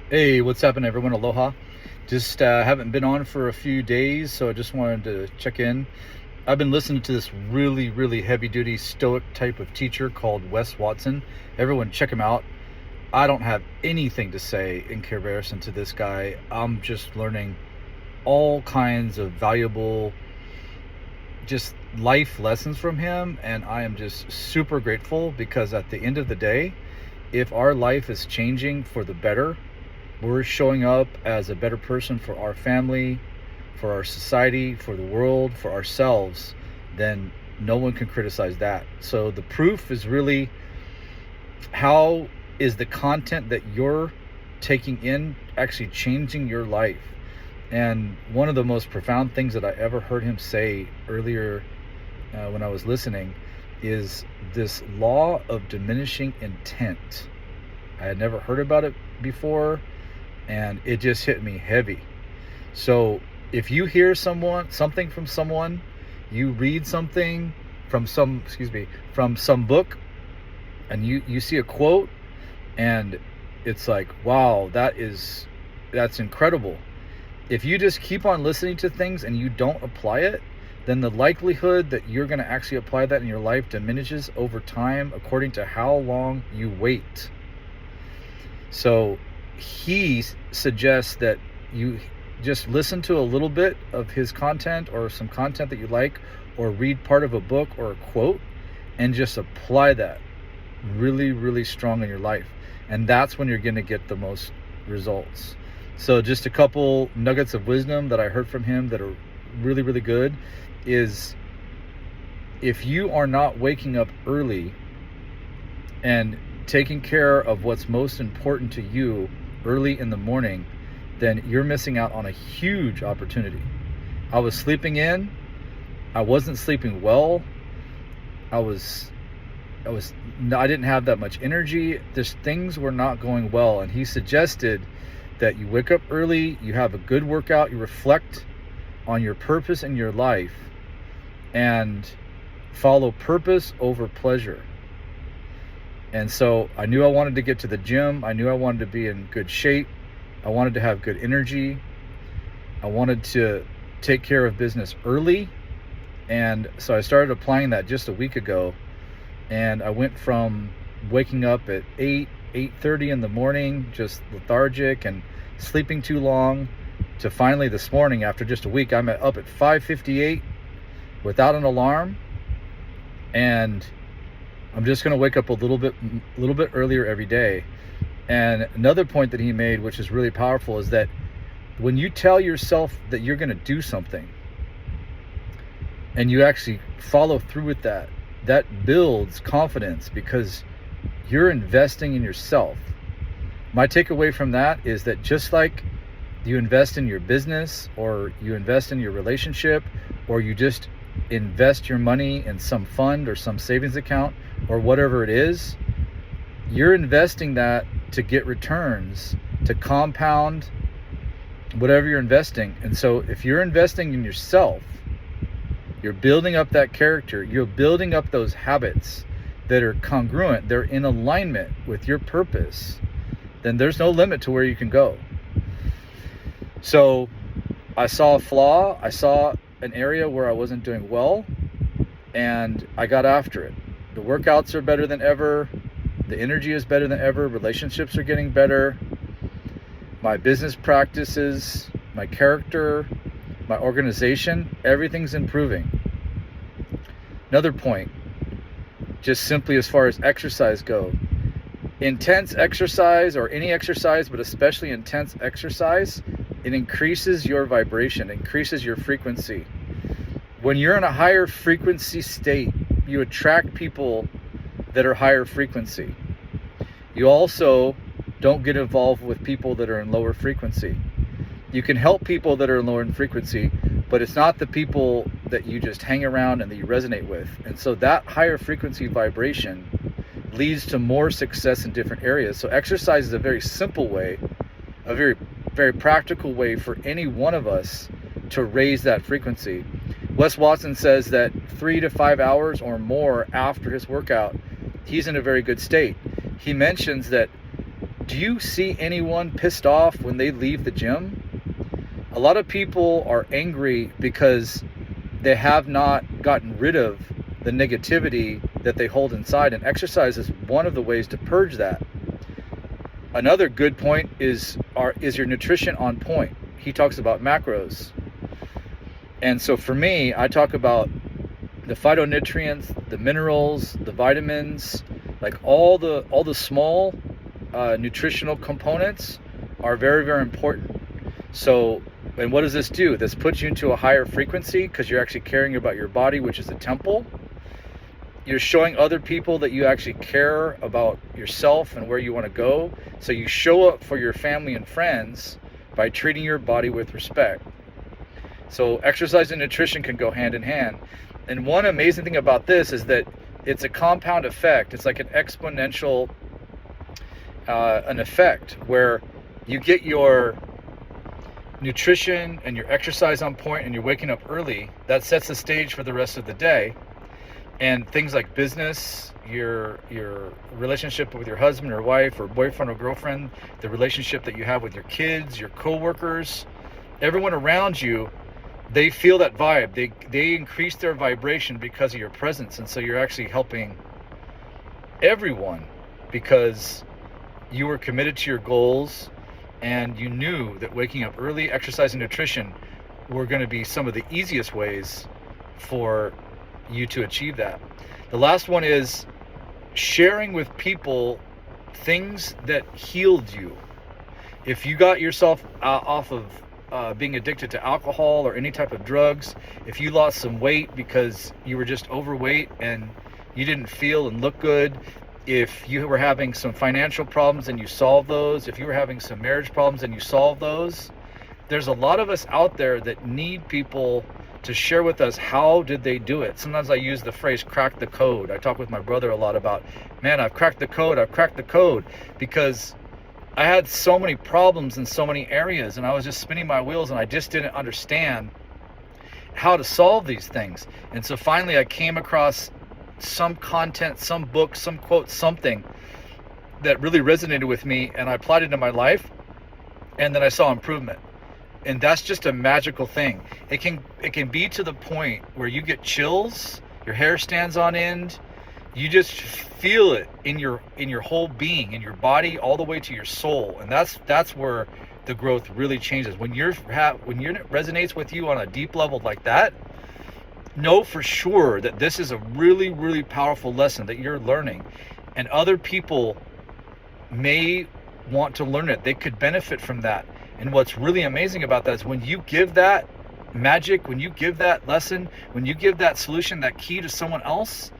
Hey, what's happening, everyone? Aloha. Just haven't been on for a few days, so I just wanted to check in. I've been listening to this really, really heavy duty stoic type of teacher called Wes Watson. Everyone, check him out. I don't have anything to say in comparison to this guy. I'm just learning all kinds of valuable, just life lessons from him, and I am just super grateful because at the end of the day, if our life is changing for the better, we're showing up as a better person for our family, for our society, for the world, for ourselves, then no one can criticize that. So the proof is really, how is the content that you're taking in actually changing your life? And one of the most profound things that I ever heard him say earlier when I was listening is this law of diminishing intent. I had never heard about it before, and it just hit me heavy. So if you hear something from someone, you read something from some book, and you see a quote, and it's like, wow, that's incredible. If you just keep on listening to things and you don't apply it, then the likelihood that you're going to actually apply that in your life diminishes over time according to how long you wait. So he suggests that you just listen to a little bit of his content or some content that you like, or read part of a book or a quote, and just apply that really, really strong in your life. And that's when you're going to get the most results. So just a couple nuggets of wisdom that I heard from him that are really, really good is, if you are not waking up early and taking care of what's most important to you early in the morning, then you're missing out on a huge opportunity. I was sleeping in. I wasn't sleeping well. I didn't have that much energy. Just things were not going well. And he suggested that you wake up early, you have a good workout, you reflect on your purpose in your life, and follow purpose over pleasure. And so I knew I wanted to get to the gym. I knew I wanted to be in good shape. I wanted to have good energy. I wanted to take care of business early. And so I started applying that just a week ago. And I went from waking up at 8:30 in the morning, just lethargic and sleeping too long, to finally this morning, after just a week, I'm up at 5:58 without an alarm. And I'm just going to wake up a little bit earlier every day. And another point that he made, which is really powerful, is that when you tell yourself that you're going to do something and you actually follow through with that, that builds confidence because you're investing in yourself. My takeaway from that is that just like you invest in your business, or you invest in your relationship, or you just invest your money in some fund or some savings account or whatever it is, you're investing that to get returns, to compound whatever you're investing. And so if you're investing in yourself, you're building up that character, you're building up those habits that are congruent, they're in alignment with your purpose, then there's no limit to where you can go. So I saw a flaw, I saw an area where I wasn't doing well, and I got after it. The workouts are better than ever. The energy is better than ever. Relationships are getting better. My business practices, my character, my organization, everything's improving. Another point, just simply as far as exercise go, intense exercise, or any exercise, but especially intense exercise, it increases your vibration, increases your frequency. When you're in a higher frequency state, you attract people that are higher frequency. You also don't get involved with people that are in lower frequency. You can help people that are in lower frequency, but it's not the people that you just hang around and that you resonate with. And so that higher frequency vibration leads to more success in different areas. So exercise is a very simple way, a very, very practical way for any one of us to raise that frequency. Wes Watson says that 3 to 5 hours or more after his workout, he's in a very good state. He mentions that Do you see anyone pissed off when they leave the gym? A lot of people are angry because they have not gotten rid of the negativity that they hold inside, and exercise is one of the ways to purge that. Another good point is your nutrition on point? He talks about macros. And so for me, I talk about the phytonutrients, the minerals, the vitamins, like all the small nutritional components are very, very important. So, and what does this do? This puts you into a higher frequency because you're actually caring about your body, which is a temple. You're showing other people that you actually care about yourself and where you want to go. So you show up for your family and friends by treating your body with respect. So exercise and nutrition can go hand in hand. And one amazing thing about this is that it's a compound effect. It's like an exponential an effect where you get your nutrition and your exercise on point and you're waking up early. That sets the stage for the rest of the day. And things like business, your relationship with your husband or wife or boyfriend or girlfriend, the relationship that you have with your kids, your coworkers, everyone around you, they feel that vibe. They increase their vibration because of your presence. And so you're actually helping everyone because you were committed to your goals and you knew that waking up early, exercise, and nutrition were going to be some of the easiest ways for you to achieve that. The last one is sharing with people things that healed you. If you got yourself off of being addicted to alcohol or any type of drugs, if you lost some weight because you were just overweight and you didn't feel and look good, if you were having some financial problems and you solved those, if you were having some marriage problems and you solved those, there's a lot of us out there that need people to share with us how did they do it. Sometimes I use the phrase crack the code. I talk with my brother a lot about, man, I've cracked the code, because I had so many problems in so many areas and I was just spinning my wheels and I just didn't understand how to solve these things. And so finally I came across some content, some book, some quote, something that really resonated with me, and I applied it in my life, and then I saw improvement. And that's just a magical thing. It can be to the point where you get chills, your hair stands on end, you just feel it in your whole being, in your body, all the way to your soul. And that's where the growth really changes. When it resonates with you on a deep level like that, know for sure that this is a really, really powerful lesson that you're learning, and other people may want to learn it. They could benefit from that. And what's really amazing about that is when you give that magic, when you give that lesson, when you give that solution, that key to someone else,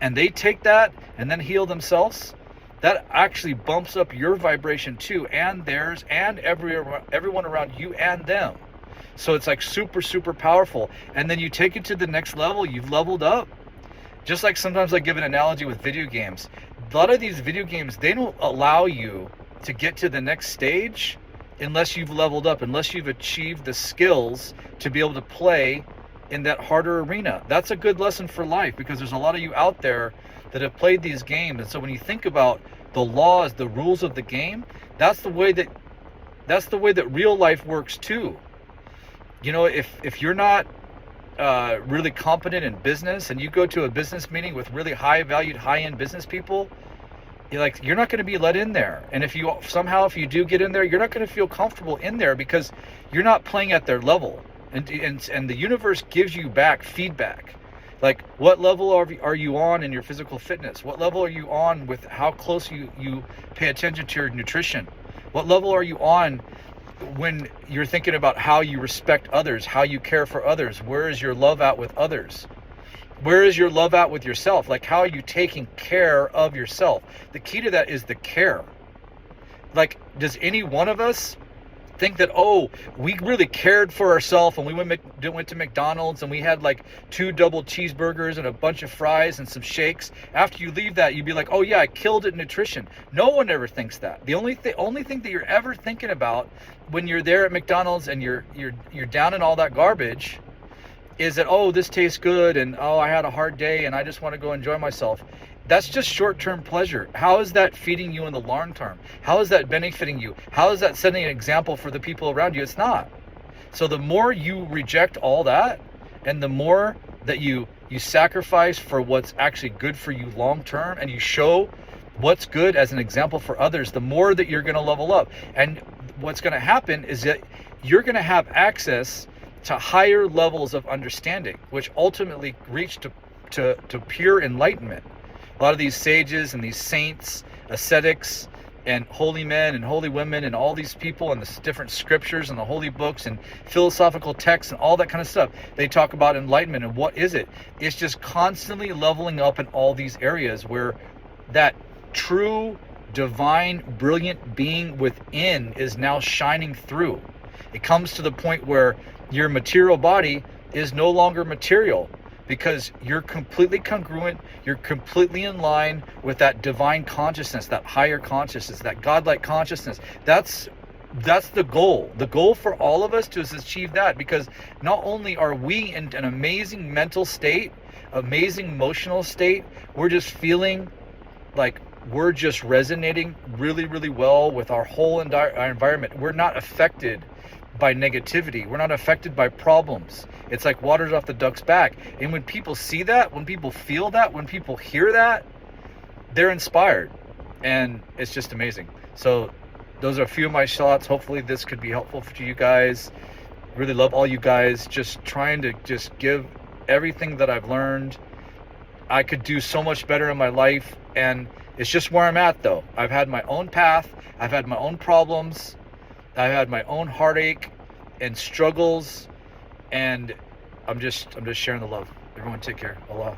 and they take that and then heal themselves, that actually bumps up your vibration too, and theirs, and everyone around you and them. So it's like super, super powerful. And then you take it to the next level, you've leveled up. Just like sometimes I give an analogy with video games. A lot of these video games, they don't allow you to get to the next stage unless you've leveled up, unless you've achieved the skills to be able to play in that harder arena. That's a good lesson for life, because there's a lot of you out there that have played these games. And so when you think about the laws, the rules of the game, that's the way that real life works too. You know, if you're not really competent in business and you go to a business meeting with really high valued, high-end business people, you're not going to be let in there. And if you do get in there, you're not going to feel comfortable in there because you're not playing at their level. And the universe gives you back feedback. Like, what level are you on in your physical fitness? What level are you on with how close you pay attention to your nutrition? What level are you on when you're thinking about how you respect others, how you care for others? Where is your love at with others? Where is your love at with yourself? Like, how are you taking care of yourself? The key to that is the care. Like, does any one of us think that, oh, we really cared for ourselves and we went to McDonald's and we had like 2 double cheeseburgers and a bunch of fries and some shakes? After you leave that, you'd be like, oh yeah, I killed it in nutrition. No one ever thinks that. The only thing that you're ever thinking about when you're there at McDonald's and you're down in all that garbage is that, oh, this tastes good, and oh, I had a hard day and I just want to go enjoy myself. That's just short-term pleasure. How is that feeding you in the long term? How is that benefiting you? How is that setting an example for the people around you? It's not. So the more you reject all that, and the more that you sacrifice for what's actually good for you long term, and you show what's good as an example for others, the more that you're going to level up. And what's going to happen is that you're going to have access to higher levels of understanding, which ultimately reach to pure enlightenment. A lot of these sages and these saints, ascetics, and holy men and holy women and all these people and the different scriptures and the holy books and philosophical texts and all that kind of stuff, they talk about enlightenment. And what is it? It's just constantly leveling up in all these areas where that true, divine, brilliant being within is now shining through. It comes to the point where your material body is no longer material, because you're completely congruent, you're completely in line with that divine consciousness, that higher consciousness, that godlike consciousness. That's the goal. The goal for all of us to achieve that, because not only are we in an amazing mental state, amazing emotional state, we're just feeling like we're just resonating really, really well with our whole our environment. We're not affected by negativity. We're not affected by problems. It's like water's off the duck's back. And when people see that, when people feel that, when people hear that, they're inspired. And it's just amazing. So those are a few of my thoughts. Hopefully this could be helpful to you guys. Really love all you guys. Just trying to just give everything that I've learned. I could do so much better in my life. And it's just where I'm at, though. I've had my own path. I've had my own problems. I've had my own heartache and struggles, and I'm just sharing the love. Everyone take care. Allah.